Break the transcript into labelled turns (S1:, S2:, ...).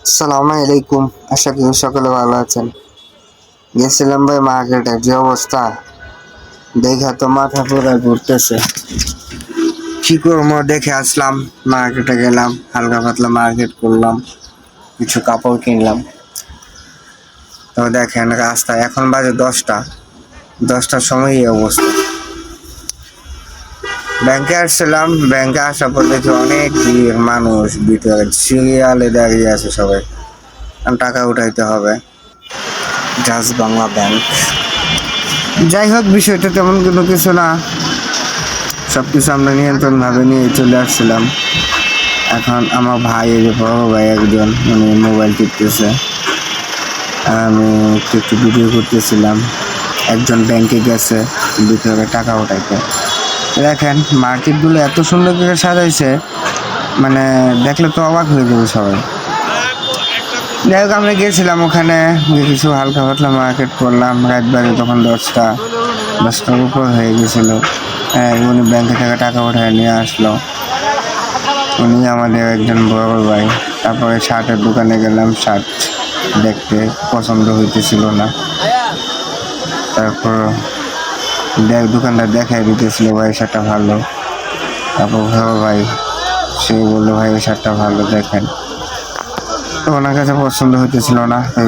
S1: আসসালামু আলাইকুম। আশা করি সকলে ভালো আছেন। গেছিলাম ভাই মার্কেটে, যে অবস্থা দেখা তো মাথা পুরো ঘুরতেছে। কি করবো দেখে আসলাম, মার্কেটে গেলাম, হালকা পাতলা মার্কেট করলাম, কিছু কাপড় কিনলাম। তো দেখেন রাস্তায় এখন বাজে 10টার সময় এই অবস্থা। ব্যাংকে আসছিলাম, ব্যাংকে আসার পর দেখি অনেক ভিড়, মানুষ ভিতরে সিরিয়ালে দাঁড়িয়ে আছে সবাই, টাকা উঠাইতে হবে। Just Bangla bank. যাই হোক, বিষয়টা তেমন কোনো কিছু না, সব কিছু আমরা নিয়ন্ত্রণভাবে নিয়ে চলে আসছিলাম। এখন আমার ভাই, বড় ভাই একজন, উনি মোবাইল টিপতেছে, আমি একটু ভিডিও করতেছিলাম। একজন ব্যাংকে গেছে ভিতরে টাকা উঠাইতে। দেখেন মার্কেটগুলো এত সুন্দর করে সাজাইছে, মানে দেখলে তো অবাক হয়ে যাবে সবাই। যাই হোক, আমরা গিয়েছিলাম ওখানে, কিছু হালকা পাতলা মার্কেট করলাম। রাত বাজে তখন 10টার উপর হয়ে গেছিলো। উনি ব্যাংকে থেকে টাকা উঠায় নিয়ে আসলো, উনি আমাদের একজন বড় ভাই। তারপরে শার্টের দোকানে গেলাম, শার্ট দেখতে পছন্দ হইতেছিল না। তারপর দোকানদার দেখাই দিতেছিল, ভাই শার্টটা ভালো। তারপর বড় ভাই সে বললো, ভাই এই শার্টটা ভালো দেখেন। তো ওনার কাছে পছন্দ হইতেছিল না, তাই